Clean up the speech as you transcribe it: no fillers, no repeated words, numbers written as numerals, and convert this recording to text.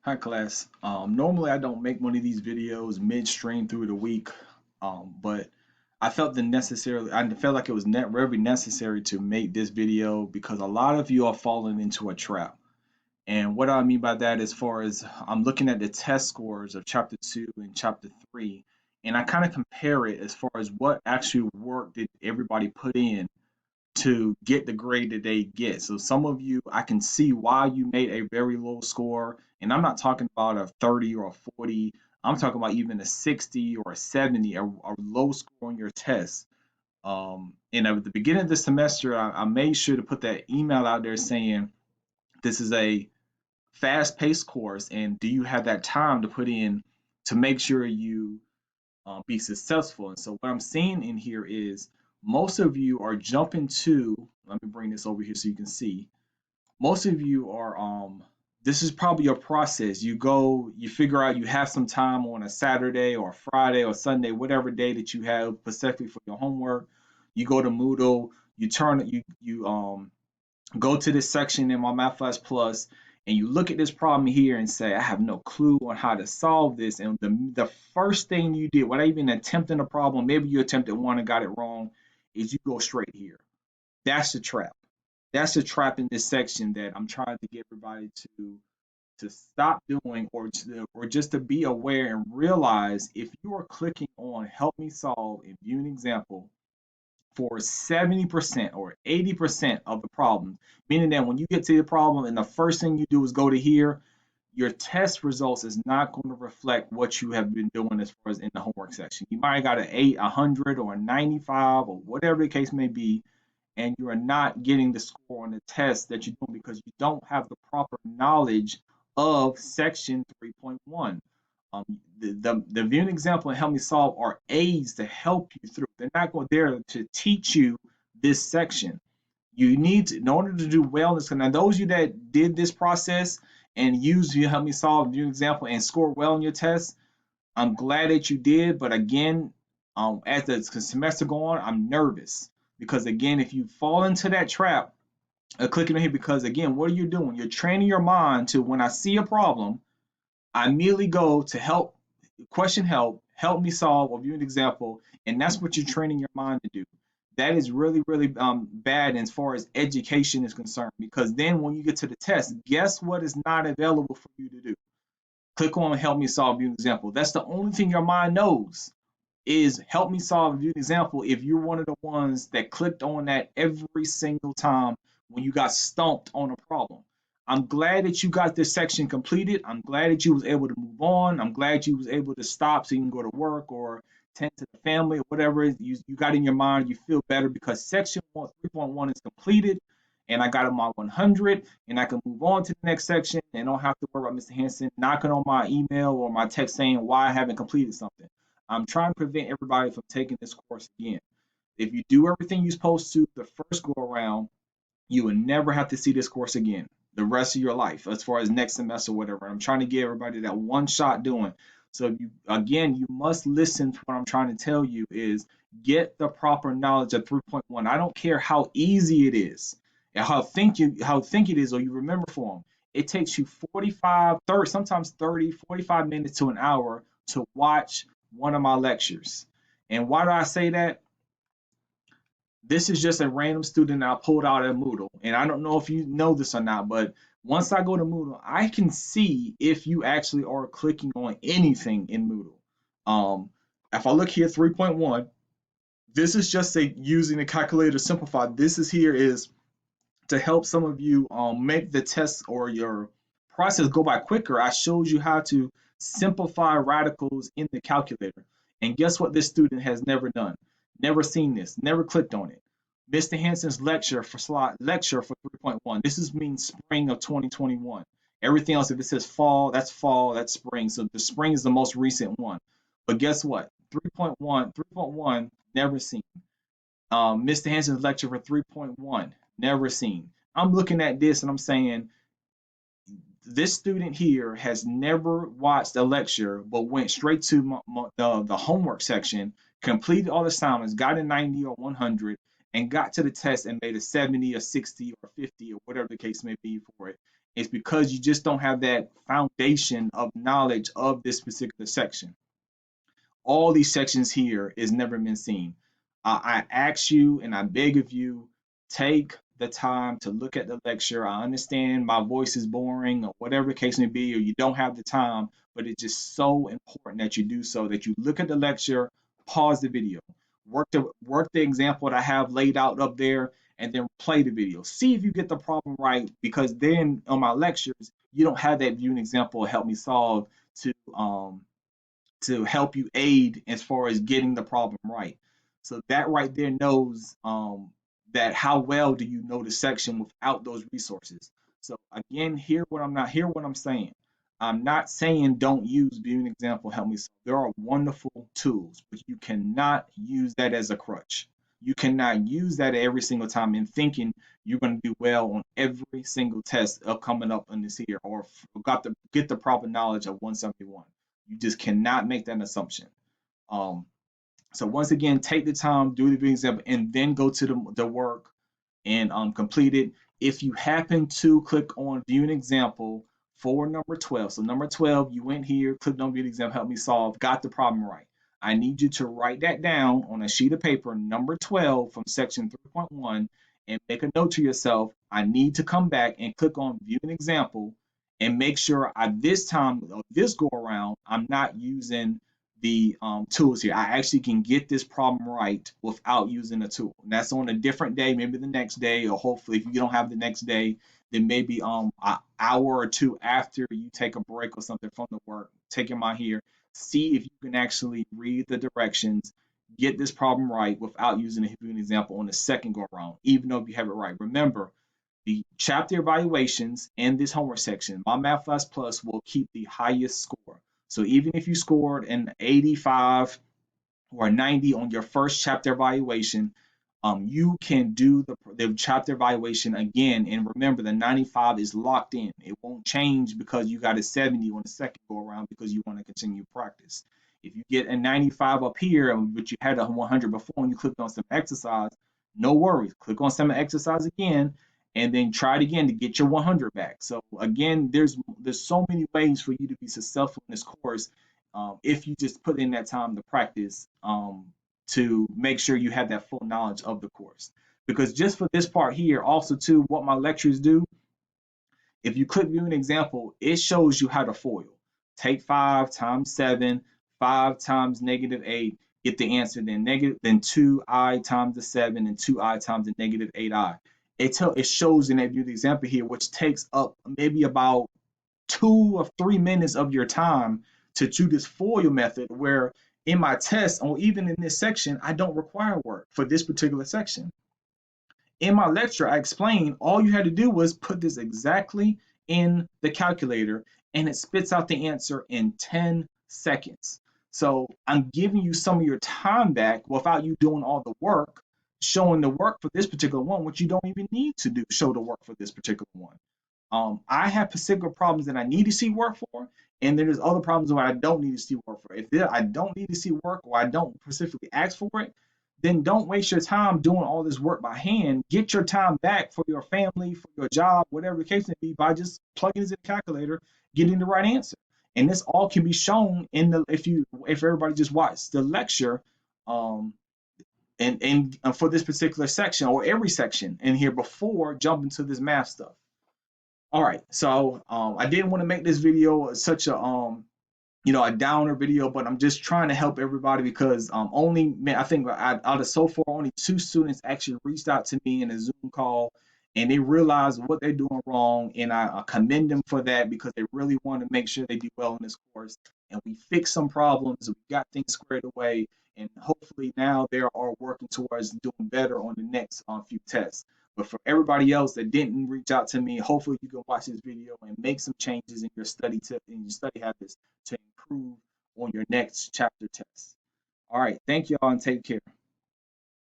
Hi class. Normally I don't make one of these videos midstream through the week, but I felt like it was very necessary to make this video because a lot of you are falling into a trap. And what I mean by that, as far as I'm looking at the test scores of chapter two and chapter three, and I kind of compare it as far as what actual work did everybody put in to get the grade that they get. So some of you, I can see why you made a very low score, and I'm not talking about a 30 or a 40. I'm talking about even a 60 or a 70, a low score on your test. And at the beginning of the semester, I made sure to put that email out there saying this is a fast-paced course, and do you have that time to put in to make sure you be successful? And so what I'm seeing in here is most of you are jumping to, let me bring this over here so you can see. Most of you are this is probably your process. You go, you figure out you have some time on a Saturday or Friday or Sunday, whatever day that you have specifically for your homework. You go to Moodle, you go to this section in my MathFlash Plus, and you look at this problem here and say, I have no clue on how to solve this. And the first thing you did, without even attempting a problem, maybe you attempted one and got it wrong, is you go straight here. That's the trap. That's the trap in this section that I'm trying to get everybody to stop doing, or just to be aware and realize if you are clicking on help me solve and view an example for 70% or 80% of the problem, meaning that when you get to the problem and the first thing you do is go to here, your test results is not going to reflect what you have been doing as far as in the homework section. You might have got an 8, 100, or a 95, or whatever the case may be, and you are not getting the score on the test that you're doing because you don't have the proper knowledge of section 3.1. Um, the viewing example and help me solve are aids to help you through. They're not going there to teach you this section. You need to, in order to do well in this. Now, those of you that did this process and used you help me solve viewing example and score well in your test, I'm glad that you did. But again, as the semester go on, I'm nervous because again, if you fall into that trap of clicking on here, because again, what are you doing? You're training your mind to when I see a problem, I immediately go to help, question help me solve, or view an example, and that's what you're training your mind to do. That is really, really bad as far as education is concerned, because then when you get to the test, guess what is not available for you to do? Click on help me solve, view an example. That's the only thing your mind knows is help me solve, view an example. If you're one of the ones that clicked on that every single time when you got stumped on a problem. I'm glad that you got this section completed. I'm glad that you was able to move on. I'm glad you was able to stop so you can go to work or tend to the family or whatever you got in your mind. You feel better because section 3.1 is completed and I got my 100 and I can move on to the next section and don't have to worry about Mr. Hanson knocking on my email or my text saying why I haven't completed something. I'm trying to prevent everybody from taking this course again. If you do everything you're supposed to the first go around, you will never have to see this course again the rest of your life as far as next semester or whatever. I'm trying to give everybody that one shot doing. So you again, you must listen to what I'm trying to tell you is get the proper knowledge of 3.1. I don't care how easy it is and how think it is or you remember for them. It takes you 45, 30, sometimes 30, 45 minutes to an hour to watch one of my lectures. And why do I say that? This is just a random student I pulled out of Moodle. And I don't know if you know this or not, but once I go to Moodle, I can see if you actually are clicking on anything in Moodle. Um, if I look here, 3.1, this is just a using the calculator simplify. This is here is to help some of you make the test or your process go by quicker. I showed you how to simplify radicals in the calculator. And guess what this student has never done? Never seen this, never clicked on it. Mr. Hanson's lecture for 3.1. This is means spring of 2021. Everything else, if it says fall, that's spring. So the spring is the most recent one. But guess what? 3.1, never seen. Mr. Hanson's lecture for 3.1, never seen. I'm looking at this and I'm saying, this student here has never watched a lecture, but went straight to the homework section, completed all the assignments, got a 90 or 100, and got to the test and made a 70 or 60 or 50 or whatever the case may be for it. It's because you just don't have that foundation of knowledge of this particular section. All these sections here is never been seen. I ask you and I beg of you, take the time to look at the lecture. I understand my voice is boring or whatever the case may be, or you don't have the time, but it's just so important that you do so, that you look at the lecture, pause the video, work the example that I have laid out up there, and then play the video. See if you get the problem right, because then on my lectures, you don't have that viewing example help me solve to help you aid as far as getting the problem right. So that right there knows that how well do you know the section without those resources. So again, hear what I'm saying. I'm not saying don't use viewing example help me. There are wonderful tools, but you cannot use that as a crutch. You cannot use that every single time in thinking you're going to do well on every single test of coming up on this here, or got to get the proper knowledge of 171. You just cannot make that assumption. Um, so once again, take the time, do the big example, and then go to the work and complete it. If you happen to click on view an example for number 12, so number 12, you went here, clicked on view an example, help me solve, got the problem right. I need you to write that down on a sheet of paper, number 12 from section 3.1, and make a note to yourself. I need to come back and click on view an example and make sure this time, this go around, I'm not using the tools here. I actually can get this problem right without using a tool. And that's on a different day, maybe the next day, or hopefully if you don't have the next day, then maybe an hour or two after you take a break or something from the work, take your mind here, see if you can actually read the directions, get this problem right without using an example on the second go around, even though you have it right. Remember, the chapter evaluations in this homework section, My Math Flash Plus will keep the highest score. So even if you scored an 85 or a 90 on your first chapter evaluation, you can do the chapter evaluation again. And remember, the 95 is locked in. It won't change because you got a 70 on the second go around because you want to continue practice. If you get a 95 up here, but you had a 100 before and you clicked on some exercise, no worries. Click on some exercise again and then try it again to get your 100 back. So again, there's so many ways for you to be successful in this course if you just put in that time to practice to make sure you have that full knowledge of the course. Because just for this part here, also too, what my lectures do, if you click view an example, it shows you how to FOIL. Take 5 times 7, 5 times -8, get the answer, then 2i times the 7 and 2i times the -8i. It shows in that view the example here, which takes up maybe about 2 or 3 minutes of your time to do this FOIL method, where in my test or even in this section, I don't require work for this particular section. In my lecture, I explained all you had to do was put this exactly in the calculator and it spits out the answer in 10 seconds. So I'm giving you some of your time back without you doing all the work, showing the work for this particular one, which you don't even need to do, show the work for this particular one. I have particular problems that I need to see work for, and then there's other problems where I don't need to see work for. If I don't need to see work or I don't specifically ask for it, then don't waste your time doing all this work by hand. Get your time back for your family, for your job, whatever the case may be, by just plugging this in the calculator, getting the right answer. And this all can be shown in the if everybody just watched the lecture, um, and for this particular section or every section in here before jumping to this math stuff. All right, so I didn't want to make this video such a a downer video, but I'm just trying to help everybody because only man, I think out of so far only 2 students actually reached out to me in a Zoom call, and they realized what they're doing wrong, and I commend them for that because they really want to make sure they do well in this course, and we fixed some problems, we got things squared away, and hopefully now they are working towards doing better on the next few tests. But for everybody else that didn't reach out to me, hopefully you can watch this video and make some changes in your in your study habits to improve on your next chapter test. All right, thank y'all and take care.